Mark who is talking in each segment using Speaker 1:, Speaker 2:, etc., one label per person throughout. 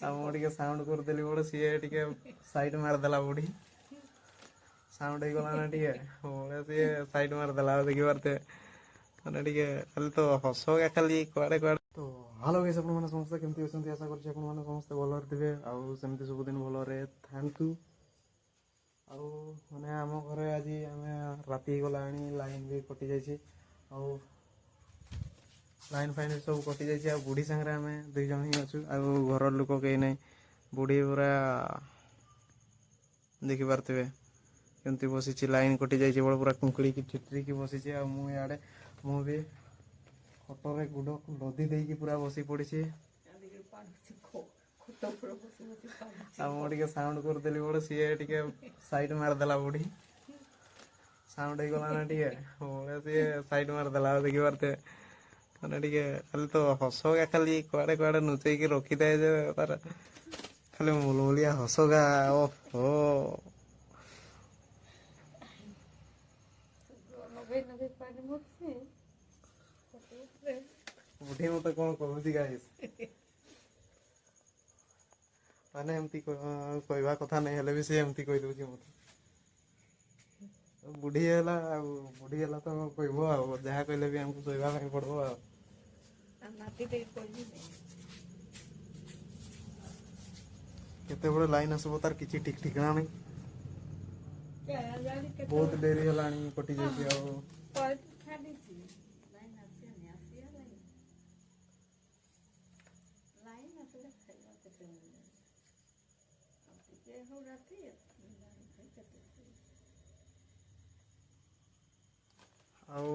Speaker 1: ଆଉ ମୁଁ ଟିକେ ସାଉଣ୍ଡ କରିଦେଲି ଗୋଟେ ସିଏ ଟିକେ ସାଇଡ୍ ମାରିଦେଲା ବୁଢୀ ସାଉଣ୍ଡ ହେଇଗଲା ନା ଟିକେ ବଳେ ସିଏ ସାଇଡ୍ ମାରିଦେଲା ଆଉ ଦେଖିପାରୁଥିବେ ମାନେ ଟିକେ ଖାଲି ତ ହସ ଖାଲି କୁଆଡେ କୁଆଡେ ତ ହ୍ୟାଲୋ ଗାଇସ୍ ଆପଣମାନେ ସମସ୍ତେ କେମିତି ଅଛନ୍ତି ଆଶା କରୁଛି ଆପଣମାନେ ସମସ୍ତେ ଭଲରେ ଥିବେ ଆଉ ସେମିତି ସବୁଦିନ ଭଲରେ ଥାଆନ୍ତୁ। ଆଉ ମାନେ ଆମ ଘରେ ଆଜି ଆମେ ରାତି ହେଇଗଲାଣି ଲାଇନ୍ ବି କଟି ଯାଇଛି ଆଉ ଲାଇନ୍ ଫାଇନ୍ ସବୁ କଟି ଯାଇଛି ଆଉ ବୁଢୀ ସାଙ୍ଗରେ ଆମେ 2 ଜଣ ହିଁ ଅଛୁ ଆଉ ଘର ଲୋକ କେହି ନାହିଁ। ବୁଢୀ ପୁରା ଦେଖିପାରୁଥିବେ କେମିତି ବସିଛି ଲାଇନ୍ କଟି ଯାଇଛି ବଳ ପୁରା କୁଙ୍କୁଳିକି ଠିଟ୍ରିକି ବସିଛି ଆଉ ମୁଁ ଇଆଡ଼େ ମୁଁ ବି ଖଟରେ ଗୋଡ଼ ଲଦି ଦେଇକି ପୁରା ବସି ପଡ଼ିଛି। ଆଉ ମୁଁ ଟିକେ ସାଉଣ୍ଡ କରିଦେଲି ବଳେ ସିଏ ଟିକେ ସାଇଡ୍ ମାରିଦେଲା ବୁଢୀ ସାଉଣ୍ଡ ହେଇଗଲା ନା ଟିକେ ବଳେ ସିଏ ସାଇଡ୍ ମାରିଦେଲା ଆଉ ଦେଖିପାରୁଥିବେ ମାନେ ଟିକେ ଖାଲି ତ ହସ ଖାଲି କୁଆଡେ କୁଆଡେ ନୁଚେଇକି ରଖିଥାଏ ଯେ ତାର ଖାଲି ମୁଲମୁଲିଆ ହସଗା ଓହୋ ବୁଢୀ ମତେ କଣ କହୁଛି ଗାଇସ୍ ମାନେ ଏମିତି କହିବା କଥା ନାହିଁ ହେଲେ ବି ସେ ଏମିତି କହିଦଉଛି ମତେ ବୁଢୀ ହେଲା ଆଉ ବୁଢୀ ହେଲା ତ କହିବ ଆଉ ଯାହା କହିଲେ ବି ଆମକୁ ଶୋଇବା ପାଇଁ ପଡିବ ଆଉ କେତେବେଳେ ଲାଇନ୍ ଆସିବ ତାର କିଛି ଠିକ୍ ଠିକଣା ନାହିଁ। ବହୁତ ଡେରି ହେଲାଣି କଟି ଯାଇଛି ଆଉ ଆଉ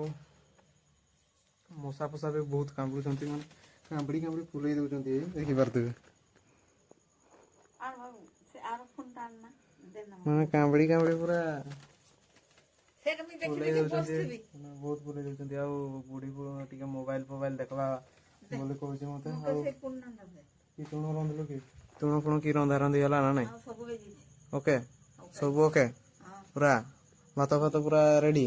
Speaker 1: ମଶା ଫସା ବି ବହୁତ କାମୁଡୁଛନ୍ତି ମାନେ କାମୁଡି ଫୁଲେଇ ଦଉଛନ୍ତି ଦେଖିପାରୁଥିବେ ମାନେ କାମୁଡି ପୁରା ଫୁଲେଇ ଦଉଛନ୍ତି ବହୁତ ଫୁଲେଇ ଦଉଛନ୍ତି ଆଉ ବୁଢୀ ଟିକେ ମୋବାଇଲ ଦେଖବା ବୋଲି କହୁଛି ମତେ ଆଉ କି ତୁଣ ରନ୍ଧିଲୁ କି ତୁଣ ଫୁଣ କି ରନ୍ଧା ରନ୍ଧି ହେଲା ନା ନାଇଁ ଓକେ ସବୁ ଓକେ ପୁରା ଭାତ ଫାତ ପୁରା ରେଡି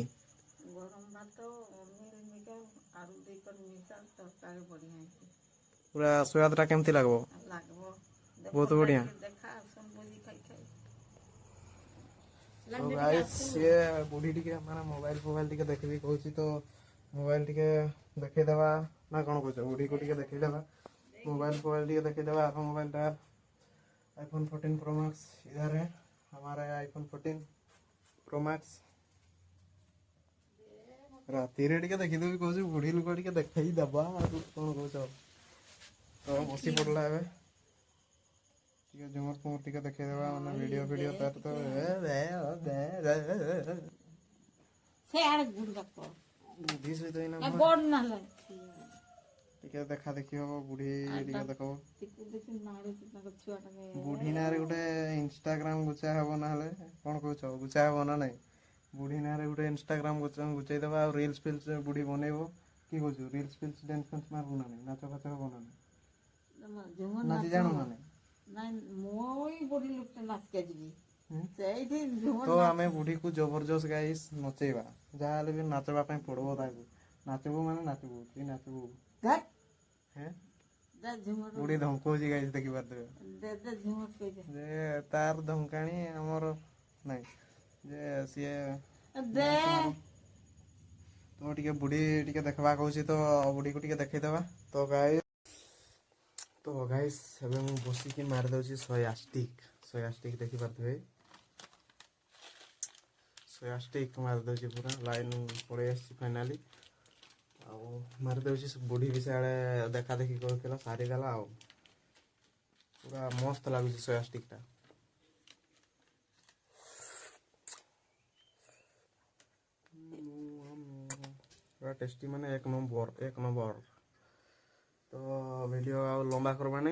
Speaker 1: ପୁରା ସୁଆଦ ଟା କେମିତି ଲାଗବ ବହୁତ ବଢିଆ ତ ଗାଇସ୍ ସିଏ ବୁଢୀ ଟିକେ ମାନେ ମୋବାଇଲ ଟିକେ ଦେଖିବି କହୁଛି ତ ମୋବାଇଲ ଟିକେ ଦେଖେଇଦବା ନା କଣ କହୁଛ ବୁଢୀକୁ ଟିକେ ଦେଖେଇଦବା मोबाइल ଟିକେ देखिए आप मोबाइल टा आईफोन 14 प्रो मैक्स इधर है हमारा आईफोन 14 प्रो मैक्स ରାତିରେ ଟିକେ ଦେଖିଦେବି କହୁଛି ବୁଢୀ ଲୋକ ଟିକେ ଦେଖେଇ ଦବା ଆଉ କଣ କହୁଛ ତ ବସି ପଡିଲା ଏବେ ଟିକେ ଝୁମର ଫୁମର ଟିକେ ଦେଖେଇଦବା ମାନେ ଭିଡିଓ ତାର ତ ବୁଢୀ ସହିତ ଏଇନା ଟିକେ ଦେଖା ଦେଖି ହବ ବୁଢୀ ଟିକେ ଦେଖ ବୁଢୀ ନାଁରେ ଗୋଟେ ଇନଷ୍ଟାଗ୍ରାମ ଗୁଚା ହବ ନହେଲେ କଣ କହୁଛ ଗୁଚା ହବ ନା ନାଇଁ ବୁଢୀ ନାଁରେ ଗୋଟେ ଇନଷ୍ଟାଗ୍ରାମ ଗୁଚେଇ ଦେବା ଆଉ ରିଲ୍ସ ଫିଲ୍ସ ବୁଢୀ ବନେଇବ କି କହୁଛୁ ରିଲ୍ସ ଫିଲ୍ସ ଡ୍ୟାନ୍ସ ଫ୍ୟାନ୍ସ ମାରିବୁ ନା ନାଇଁ ନାଚ ଫାଚ ହବ ନା ନାଇଁ ନାଚି ଜାଣୁ ନା ନାଇଁ ତ ଆମେ ବୁଢୀକୁ ଜବରଦସ୍ତ ଗାଇସ୍ ନଚେଇବା ଯାହାହେଲେ ବି ନାଚବା ପାଇଁ ପଡିବ ତାକୁ ନାଚବୁ ମାନେ ନାଚବୁ କି ନାଚବୁ ବୁଢୀ ଧମକଉଛି ଗାଇସ୍ ଦେଖିପାରୁଥିବେ ଯେ ତାର ଧମକାଣି ଆମର ନାଇଁ ଯେ ସିଏ ତ ଟିକେ ବୁଢୀ ଟିକେ ଦେଖବା କହୁଛି ତ ବୁଢୀକୁ ଟିକେ ଦେଖେଇଦବା ତ ଗାଇସ୍ ଏବେ ମୁଁ ବସିକି ମାରିଦଉଛି ସୟାଷ୍ଟିକ ଦେଖିପାରୁଥିବେ ସୟାଷ୍ଟିକ ମାରିଦଉଛି ପୁରା ଲାଇନ ପଳେଇ ଆସିଛି ଫାଇନାଲି ଆଉ ମାରିଦଉଛି ବୁଢୀ ବି ସିଆଡେ ଦେଖା ଦେଖି କରୁଥିଲା ସାରିଦେଲା ଆଉ ପୁରା ମସ୍ତ ଲାଗୁଛି ସୟାଷ୍ଟିକ ଟା ପୁରା ଟେଷ୍ଟି ମାନେ ଏକ ନମ୍ବର ତ ଭିडिଓ ଆଉ ଲମ୍ବା କରବାନି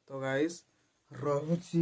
Speaker 1: ତ ଗାଇସ୍ ରହୁଛି।